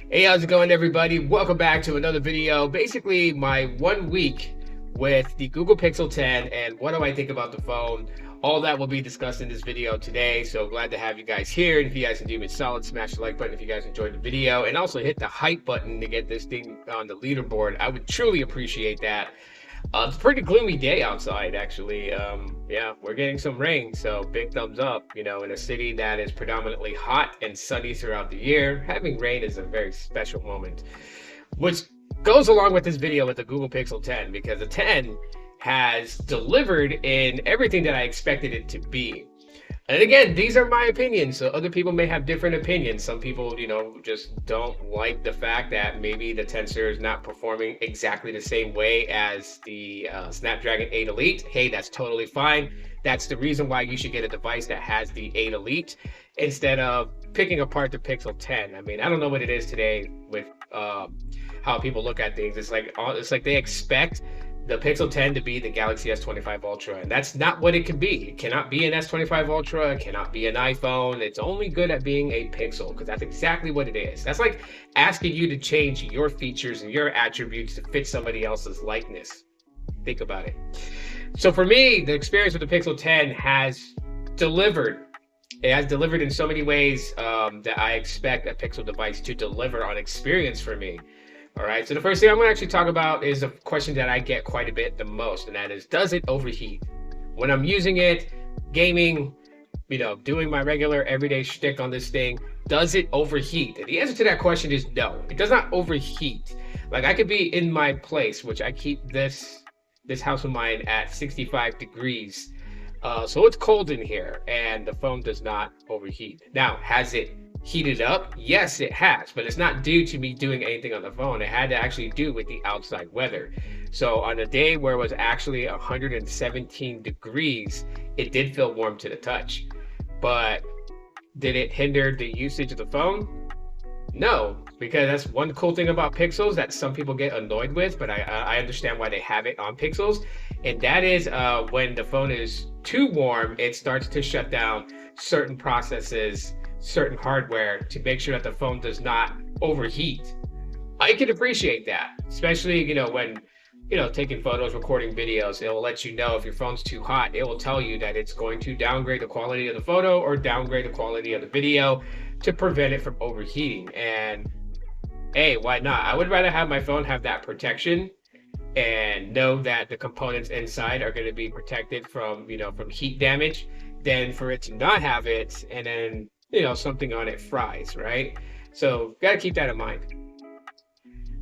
Hey, how's it going, everybody? Welcome back to another video. Basically, my 1 week with the Google Pixel 10 and what do I think about the phone. All that will be discussed in this video today. So glad to have you guys here. And if you guys can do me a solid, smash the like button if you guys enjoyed the video. And also hit the hype button to get this thing on the leaderboard. I would truly appreciate that. It's a pretty gloomy day outside, actually. Yeah, we're getting some rain, so big thumbs up. In a city that is predominantly hot and sunny throughout the year, having rain is a very special moment, which goes along with this video with the Google Pixel 10, because the 10 has delivered in everything that I expected it to be. And again, these are my opinions, so other people may have different opinions. Some people, just don't like the fact that maybe the Tensor is not performing exactly the same way as the Snapdragon 8 Elite. Hey, that's totally fine. That's the reason why you should get a device that has the 8 Elite instead of picking apart the Pixel 10. I mean, I don't know what it is today with how people look at things. It's like they expect the Pixel 10 to be the Galaxy S25 Ultra, and that's not what it can be. It cannot be an S25 Ultra, it cannot be an iPhone. It's only good at being a Pixel, because that's exactly what it is. That's like asking you to change your features and your attributes to fit somebody else's likeness. Think about it. So for me, the experience with the Pixel 10 has delivered. It has delivered in so many ways that I expect a Pixel device to deliver on experience for me. All right, so the first thing I'm going to actually talk about is a question that I get quite a bit the most, and that is, does it overheat? When I'm using it, gaming, doing my regular everyday shtick on this thing, does it overheat? And the answer to that question is no, it does not overheat. Like, I could be in my place, which I keep this house of mine at 65 degrees. So it's cold in here, and the phone does not overheat. Now, has it heated up? Yes, it has, but it's not due to me doing anything on the phone. It had to actually do with the outside weather. So on a day where it was actually 117 degrees, it did feel warm to the touch. But did it hinder the usage of the phone? No, because that's one cool thing about Pixels that some people get annoyed with, but I understand why they have it on Pixels. And that is when the phone is too warm, it starts to shut down certain processes, certain hardware, to make sure that the phone does not overheat. I can appreciate that, especially when taking photos, recording videos. It will let you know if your phone's too hot. It will tell you that it's going to downgrade the quality of the photo or downgrade the quality of the video to prevent it from overheating. And hey, why not? I would rather have my phone have that protection and know that the components inside are going to be protected from from heat damage than for it to not have it and then something on it fries, right? So gotta keep that in mind.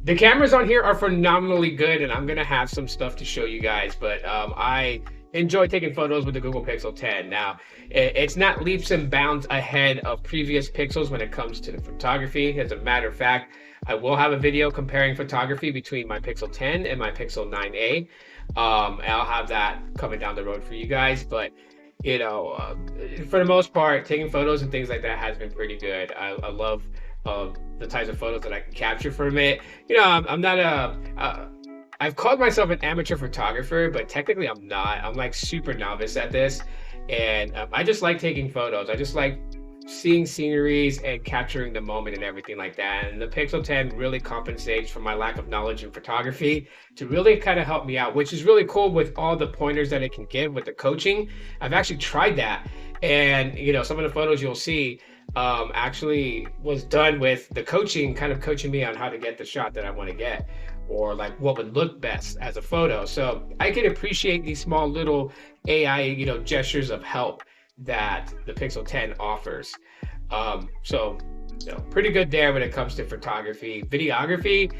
The cameras on here are phenomenally good, and I'm gonna have some stuff to show you guys, but I enjoy taking photos with the Google Pixel 10. Now, it's not leaps and bounds ahead of previous Pixels when it comes to the photography. As a matter of fact, I will have a video comparing photography between my Pixel 10 and my Pixel 9a. I'll have that coming down the road for you guys, but for the most part, taking photos and things like that has been pretty good. I love the types of photos that I can capture from it. I'm not I've called myself an amateur photographer, but technically I'm not. I'm like super novice at this, and I just like taking photos. I just like seeing sceneries and capturing the moment and everything like that. And the Pixel 10 really compensates for my lack of knowledge in photography to really kind of help me out, which is really cool with all the pointers that it can give with the coaching. I've actually tried that, and some of the photos you'll see actually was done with the coaching, kind of coaching me on how to get the shot that I want to get, or like what would look best as a photo. So I can appreciate these small little AI gestures of help that the Pixel 10 offers. So pretty good there when it comes to photography. Videography,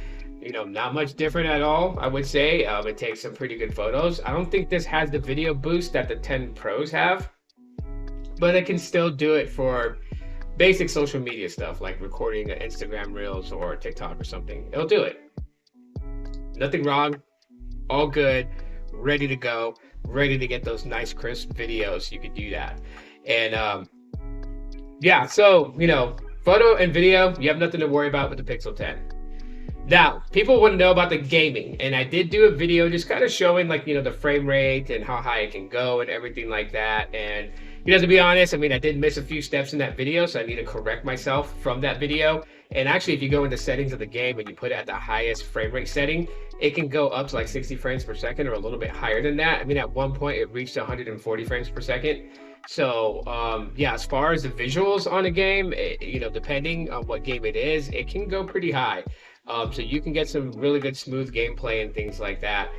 not much different at all, I would say. It takes some pretty good photos. I don't think this has the video boost that the 10 Pros have, but it can still do it for basic social media stuff like recording Instagram Reels or TikTok or something. It'll do it. Nothing wrong, all good, ready to go, ready to get those nice crisp videos. You could do that. And yeah, so photo and video, you have nothing to worry about with the Pixel 10. Now, people want to know about the gaming, and I did do a video just kind of showing the frame rate and how high it can go and everything like that. And to be honest, I did miss a few steps in that video, so I need to correct myself from that video And actually, if you go into settings of the game and you put it at the highest frame rate setting, it can go up to like 60 frames per second or a little bit higher than that. I mean, at one point it reached 140 frames per second. So yeah, as far as the visuals on a game, depending on what game it is, it can go pretty high. So you can get some really good smooth gameplay and things like that.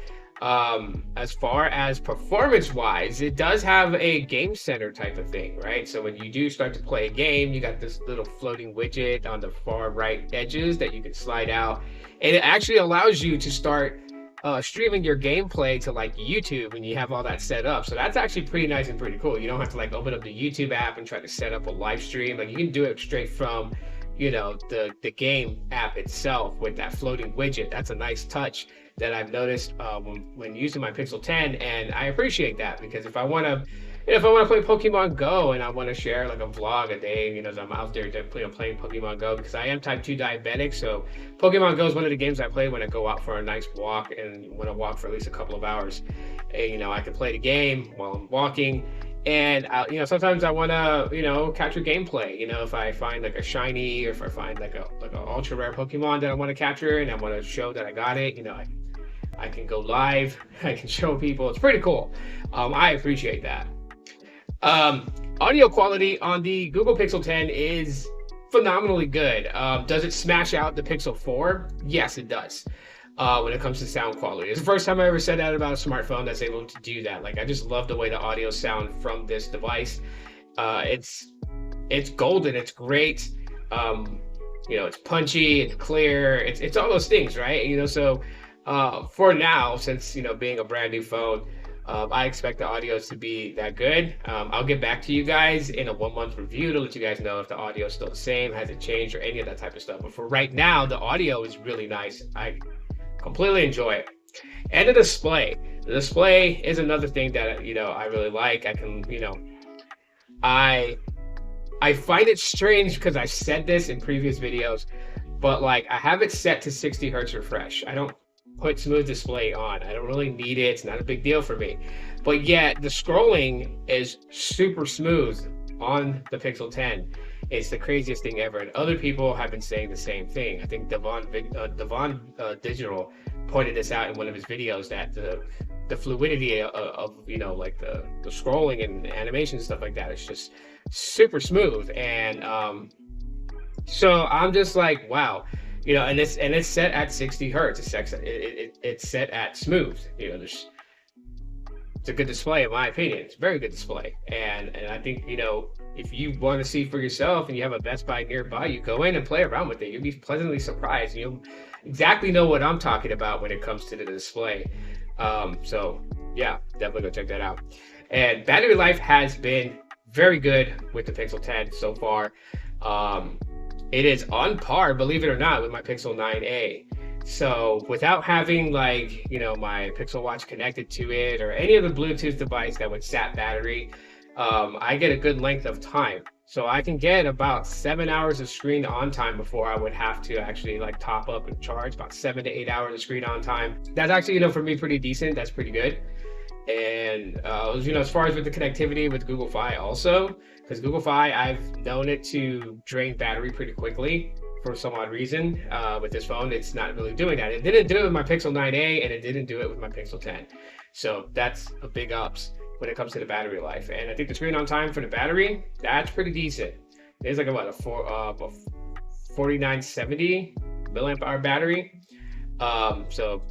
As far as performance wise, it does have a game center type of thing, right? So when you do start to play a game, you got this little floating widget on the far right edges that you can slide out, and it actually allows you to start streaming your gameplay to like YouTube when you have all that set up. So that's actually pretty nice and pretty cool. You don't have to like open up the YouTube app and try to set up a live stream. Like you can do it straight from the game app itself with that floating widget. That's a nice touch that I've noticed when using my Pixel 10, and I appreciate that, because if I want to play Pokemon Go and I want to share like a vlog a day, as I'm out there playing Pokemon Go, because I am type 2 diabetic, so Pokemon Go is one of the games I play when I go out for a nice walk, and when I walk for at least a couple of hours, and, I can play the game while I'm walking. And sometimes I want to capture gameplay. If I find like a shiny, or if I find like a ultra rare Pokemon that I want to capture and I want to show that I got it, I can go live. I can show people. It's pretty cool. I appreciate that. Audio quality on the Google Pixel 10 is phenomenally good. Does it smash out the Pixel 4? Yes, it does. When it comes to sound quality, it's the first time I ever said that about a smartphone that's able to do that. Like, I just love the way the audio sound from this device. It's golden. It's great. It's punchy. It's clear. It's all those things, right? So for now, since being a brand new phone, I expect the audio to be that good. I'll get back to you guys in a 1-month review to let you guys know if the audio is still the same, has it changed, or any of that type of stuff. But for right now, the audio is really nice. I completely enjoy it. And the display. The display is another thing that I really like. I can I find it strange because I said this in previous videos, but like I have it set to 60 hertz refresh. I don't put smooth display on. I don't really need it. It's not a big deal for me. But yet the scrolling is super smooth on the Pixel 10. It's the craziest thing ever, and other people have been saying the same thing. I think Devon Digital pointed this out in one of his videos, that the fluidity of like the scrolling and animation and stuff like that is just super smooth. And so I'm just like, wow, and it's set at 60 hertz. It's set at smooth. It's a good display, in my opinion. It's a very good display, and I think if you want to see for yourself and you have a Best Buy nearby, you go in and play around with it. You'll be pleasantly surprised. You'll exactly know what I'm talking about when it comes to the display. So yeah, definitely go check that out. And battery life has been very good with the Pixel 10 so far. It is on par, believe it or not, with my Pixel 9a. So without having like my Pixel Watch connected to it, or any of the Bluetooth device that would sap battery, I get a good length of time. So I can get about 7 hours of screen on time before I would have to actually like top up and charge. About 7 to 8 hours of screen on time. That's actually for me pretty decent. That's pretty good. And as far as with the connectivity with Google Fi also, because Google Fi, I've known it to drain battery pretty quickly for some odd reason. With this phone, it's not really doing that. It didn't do it with my Pixel 9a, and it didn't do it with my Pixel 10. So that's a big ups when it comes to the battery life. And I think the screen on time for the battery, that's pretty decent. It's like a 4970 milliamp hour battery. So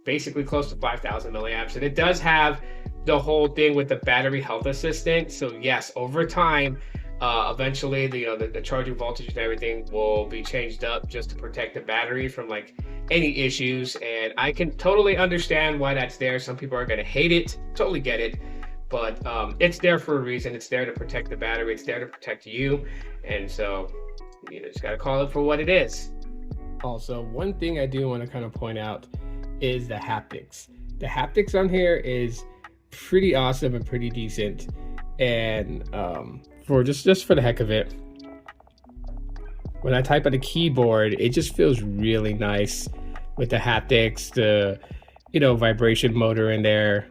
basically close to 5,000 milliamps. And it does have the whole thing with the battery health assistant. So yes, over time, eventually the charging voltage and everything will be changed up just to protect the battery from like any issues. And I can totally understand why that's there. Some people are going to hate it, totally get it, but it's there for a reason. It's there to protect the battery. It's there to protect you. And so you just got to call it for what it is. Also, one thing I do want to kind of point out is the haptics. The haptics on here is pretty awesome and pretty decent. And for just for the heck of it, when I type on the keyboard, it just feels really nice with the haptics, the vibration motor in there.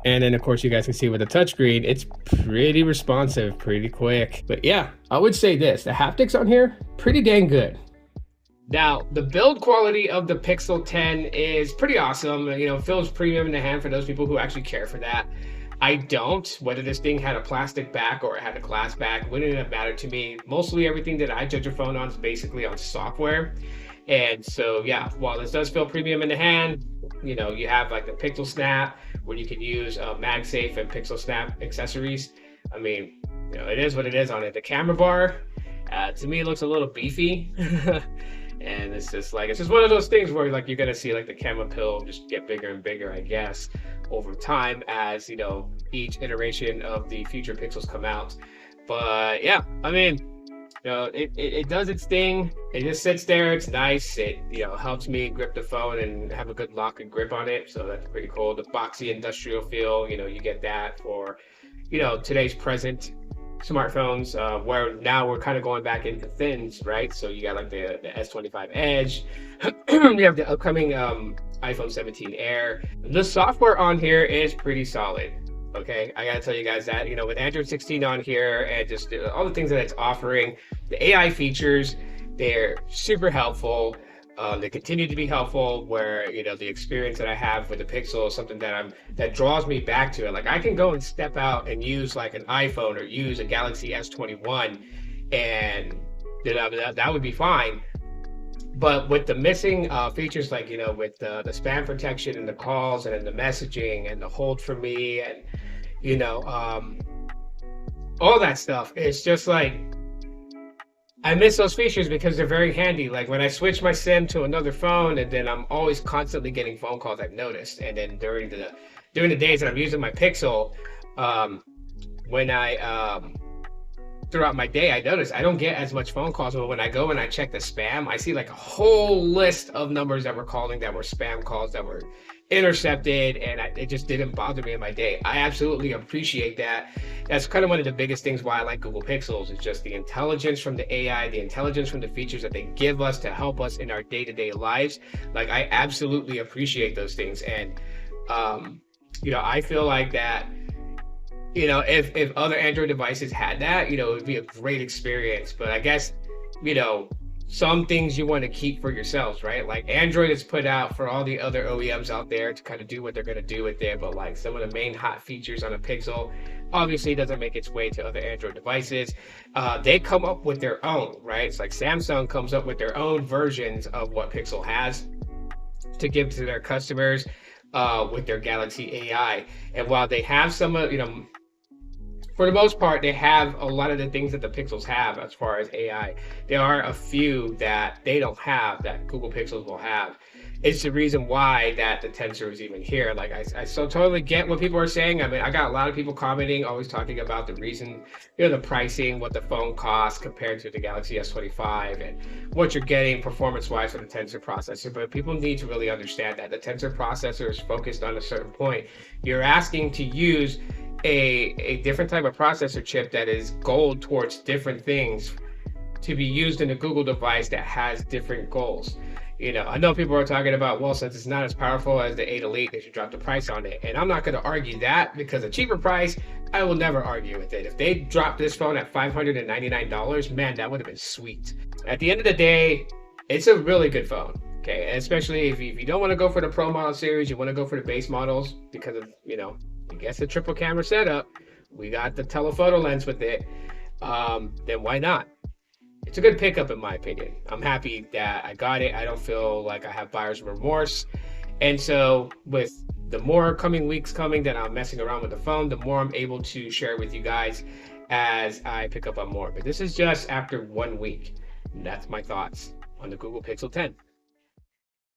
And then of course you guys can see with the touchscreen, it's pretty responsive, pretty quick. But yeah, I would say this, the haptics on here, pretty dang good. Now, the build quality of the Pixel 10 is pretty awesome. You know, feels premium in the hand for those people who actually care for that. I don't. Whether this thing had a plastic back or it had a glass back wouldn't have mattered to me. Mostly everything that I judge a phone on is basically on software. And so, yeah, while this does feel premium in the hand, you know, you have like the Pixel Snap where you can use MagSafe and Pixel Snap accessories. I mean, you know, it is what it is on it. The camera bar, to me, it looks a little beefy. And it's just like, it's just one of those things where like you're gonna see like the camera pill just get bigger and bigger, I guess, over time as, you know, each iteration of the future Pixels come out. But yeah, I mean, you know, it does its thing. It just sits there. It's nice. It, you know, helps me grip the phone and have a good lock and grip on it. So that's pretty cool. The boxy industrial feel, you know, you get that for, you know, today's present smartphones, where now we're kind of going back into thins, right? So you got like the S25 Edge. You have the upcoming iPhone 17 Air. The software on here is pretty solid. Okay, I gotta tell you guys that, you know, with Android 16 on here and just all the things that it's offering, the AI features, they're super helpful. They continue to be helpful, where, you know, the experience that I have with the Pixel is something that draws me back to it. Like I can go and step out and use like an iPhone or use a Galaxy S21 and that would be fine. But with the missing features, like, you know, with the spam protection and the calls and the messaging and the hold for me and, you know, all that stuff, it's just like, I miss those features because they're very handy. Like when I switch my SIM to another phone, and then I'm always constantly getting phone calls, I've noticed. And then during the days that I'm using my Pixel, when I throughout my day, I notice I don't get as much phone calls. But when I go and I check the spam, I see like a whole list of numbers that were calling that were spam calls that were intercepted, and it just didn't bother me in my day. I absolutely appreciate that. That's kind of one of the biggest things why I like Google Pixels, is just the intelligence from the AI, the intelligence from the features that they give us to help us in our day-to-day lives. Like I absolutely appreciate those things. And you know, I feel like that, you know, if other Android devices had that, you know, it would be a great experience. But I guess, you know, some things you want to keep for yourselves, right? Like Android is put out for all the other OEMs out there to kind of do what they're going to do with it. But like some of the main hot features on a Pixel obviously doesn't make its way to other Android devices. They come up with their own, right? It's like Samsung comes up with their own versions of what Pixel has to give to their customers with their Galaxy AI. And while they have some, you know, for the most part, they have a lot of the things that the Pixels have as far as AI. There are a few that they don't have that Google Pixels will have. It's the reason why that the Tensor is even here. Like I so totally get what people are saying. I mean, I got a lot of people commenting, always talking about the reason, you know, the pricing, what the phone costs compared to the Galaxy S25 and what you're getting performance-wise for the Tensor processor. But people need to really understand that the Tensor processor is focused on a certain point. You're asking to use a different type of processor chip that is goaled towards different things to be used in a Google device that has different goals. You know, I know people are talking about, well, since it's not as powerful as the 8 Elite, they should drop the price on it. And I'm not going to argue that, because a cheaper price, I will never argue with it. If they dropped this phone at $599, man, that would have been sweet. At the end of the day, it's a really good phone. Okay, and especially if you don't want to go for the Pro model series, you want to go for the base models because of, you know, I guess the triple camera setup, we got the telephoto lens with it, then why not? It's a good pickup in my opinion. I'm happy that I got it. I don't feel like I have buyer's remorse. And so with the more coming weeks coming that I'm messing around with the phone, the more I'm able to share with you guys as I pick up on more. But this is just after 1 week. And that's my thoughts on the Google Pixel 10.